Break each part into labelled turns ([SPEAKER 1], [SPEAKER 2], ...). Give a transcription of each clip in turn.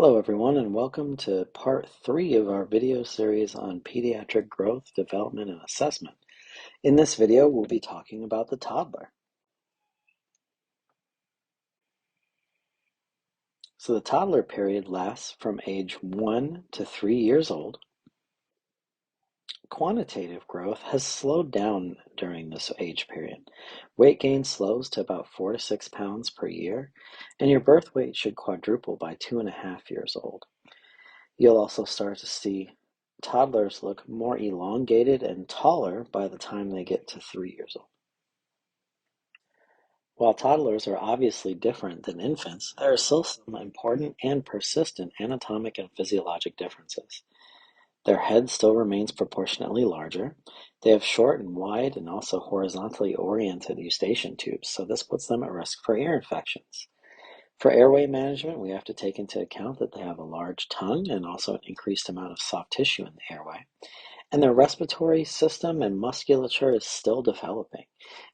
[SPEAKER 1] Hello everyone and welcome to part 3 of our video series on pediatric growth, development, and assessment. In this video, we'll be talking about the toddler. So the toddler period lasts from age 1 to 3 years old. Quantitative growth has slowed down during this age period. Weight gain slows to about 4 to 6 pounds per year, and your birth weight should quadruple by 2.5 years old. You'll also start to see toddlers look more elongated and taller by the time they get to 3 years old. While toddlers are obviously different than infants, there are still some important and persistent anatomic and physiologic differences. Their head still remains proportionately larger. They have short and wide and also horizontally oriented eustachian tubes, so this puts them at risk for ear infections. For airway management, we have to take into account that they have a large tongue and also an increased amount of soft tissue in the airway. And their respiratory system and musculature is still developing.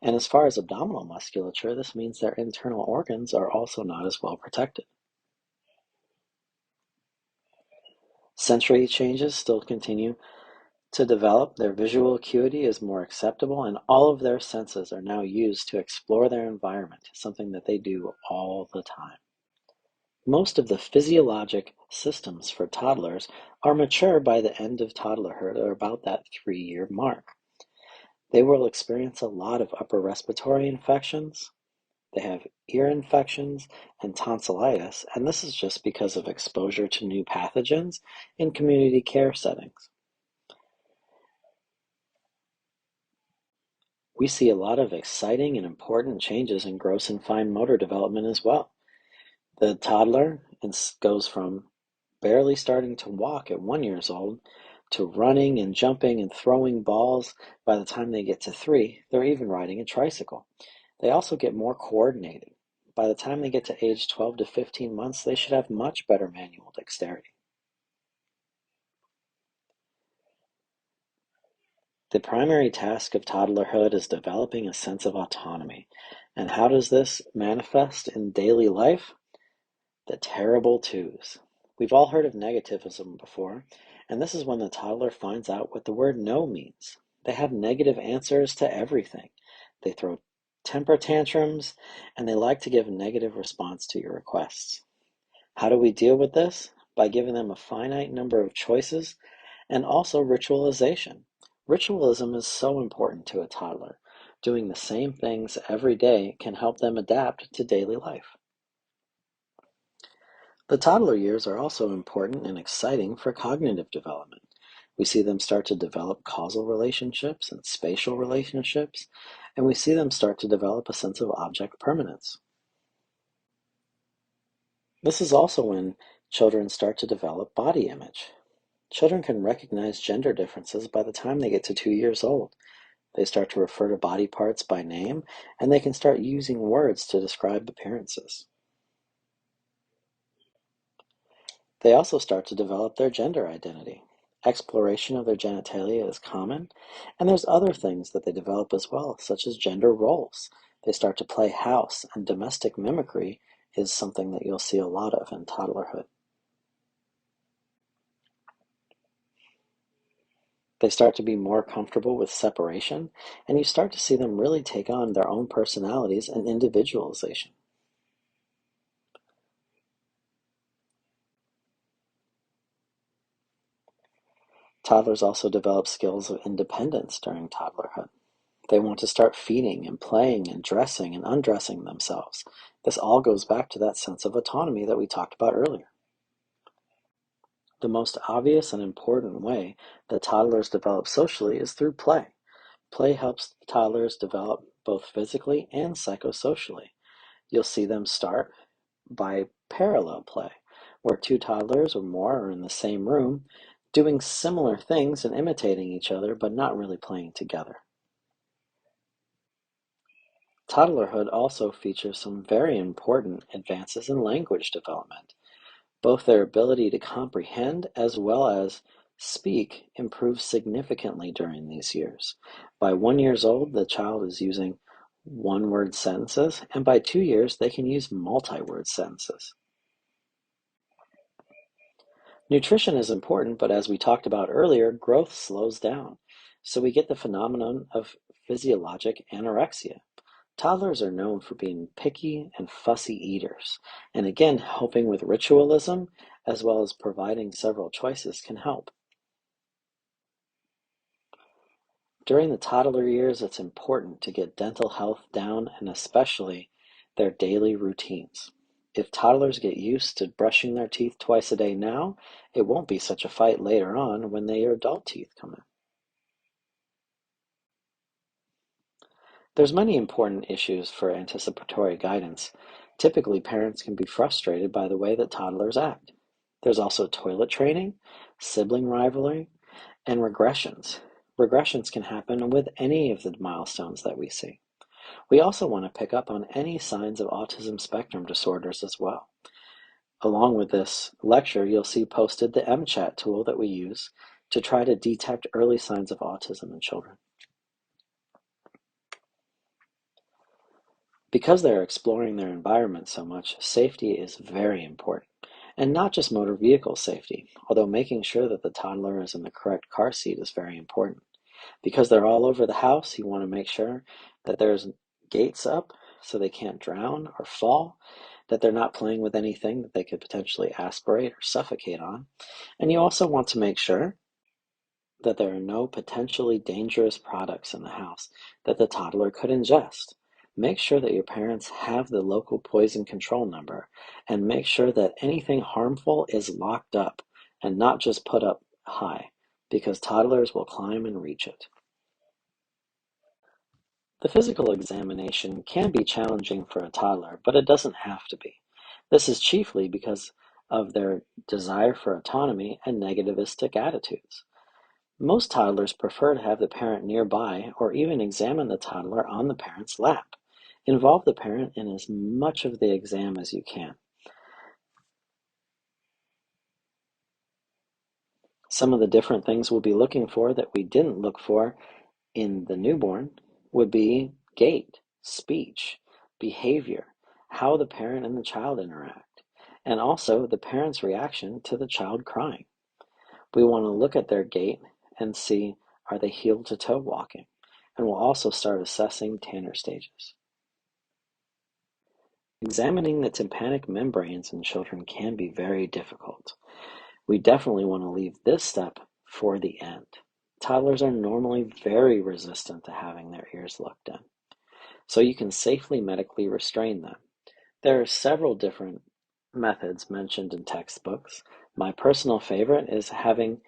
[SPEAKER 1] And as far as abdominal musculature, this means their internal organs are also not as well protected. Sensory changes still continue to develop. Their visual acuity is more acceptable, and all of their senses are now used to explore their environment, something that they do all the time. Most of the physiologic systems for toddlers are mature by the end of toddlerhood or about that 3-year mark. They will experience a lot of upper respiratory infections. They have ear infections and tonsillitis, and this is just because of exposure to new pathogens in community care settings. We see a lot of exciting and important changes in gross and fine motor development as well. The toddler goes from barely starting to walk at 1 year old to running and jumping and throwing balls. By the time they get to 3, they're even riding a tricycle. They also get more coordinated. By the time they get to age 12 to 15 months, they should have much better manual dexterity. The primary task of toddlerhood is developing a sense of autonomy. And how does this manifest in daily life? The terrible twos. We've all heard of negativism before, and this is when the toddler finds out what the word no means. They have negative answers to everything. They throw temper tantrums, and they like to give a negative response to your requests. How do we deal with this? By giving them a finite number of choices and also ritualization. Ritualism is so important to a toddler. Doing the same things every day can help them adapt to daily life. The toddler years are also important and exciting for cognitive development. We see them start to develop causal relationships and spatial relationships, and we see them start to develop a sense of object permanence. This is also when children start to develop body image. Children can recognize gender differences by the time they get to 2 years old. They start to refer to body parts by name, and they can start using words to describe appearances. They also start to develop their gender identity. Exploration of their genitalia is common, and there's other things that they develop as well, such as gender roles. They start to play house, and domestic mimicry is something that you'll see a lot of in toddlerhood. They start to be more comfortable with separation, and you start to see them really take on their own personalities and individualization. Toddlers also develop skills of independence during toddlerhood. They want to start feeding and playing and dressing and undressing themselves. This all goes back to that sense of autonomy that we talked about earlier. The most obvious and important way that toddlers develop socially is through play. Play helps toddlers develop both physically and psychosocially. You'll see them start by parallel play, where 2 toddlers or more are in the same room, doing similar things and imitating each other, but not really playing together. Toddlerhood also features some very important advances in language development. Both their ability to comprehend as well as speak improves significantly during these years. By 1 year old, the child is using one-word sentences, and by 2 years, they can use multi-word sentences. Nutrition is important, but as we talked about earlier, growth slows down. So we get the phenomenon of physiologic anorexia. Toddlers are known for being picky and fussy eaters, and again, helping with ritualism as well as providing several choices can help. During the toddler years, it's important to get dental health down and especially their daily routines. If toddlers get used to brushing their teeth twice a day now, it won't be such a fight later on when their adult teeth come in. There's many important issues for anticipatory guidance. Typically, parents can be frustrated by the way that toddlers act. There's also toilet training, sibling rivalry, and regressions. Regressions can happen with any of the milestones that we see. We also want to pick up on any signs of autism spectrum disorders as well. Along with this lecture, you'll see posted the MChat tool that we use to try to detect early signs of autism in children. Because they're exploring their environment so much, safety is very important. And not just motor vehicle safety, although making sure that the toddler is in the correct car seat is very important. Because they're all over the house, you want to make sure that there's gates up so they can't drown or fall, that they're not playing with anything that they could potentially aspirate or suffocate on. And you also want to make sure that there are no potentially dangerous products in the house that the toddler could ingest. Make sure that your parents have the local poison control number and make sure that anything harmful is locked up and not just put up high, because toddlers will climb and reach it. The physical examination can be challenging for a toddler, but it doesn't have to be. This is chiefly because of their desire for autonomy and negativistic attitudes. Most toddlers prefer to have the parent nearby or even examine the toddler on the parent's lap. Involve the parent in as much of the exam as you can. Some of the different things we'll be looking for that we didn't look for in the newborn would be gait, speech, behavior, how the parent and the child interact, and also the parent's reaction to the child crying. We want to look at their gait and see, are they heel to toe walking? And we'll also start assessing Tanner stages. Examining the tympanic membranes in children can be very difficult. We definitely want to leave this step for the end. Toddlers are normally very resistant to having their ears looked in, so you can safely medically restrain them. There are several different methods mentioned in textbooks. My personal favorite is having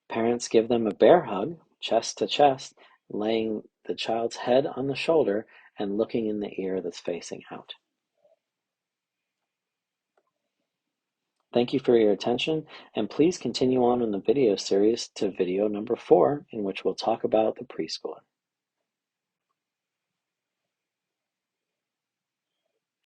[SPEAKER 1] parents give them a bear hug, chest to chest, laying the child's head on the shoulder and looking in the ear that's facing out. Thank you for your attention, and please continue on in the video series to video number 4, in which we'll talk about the preschooler.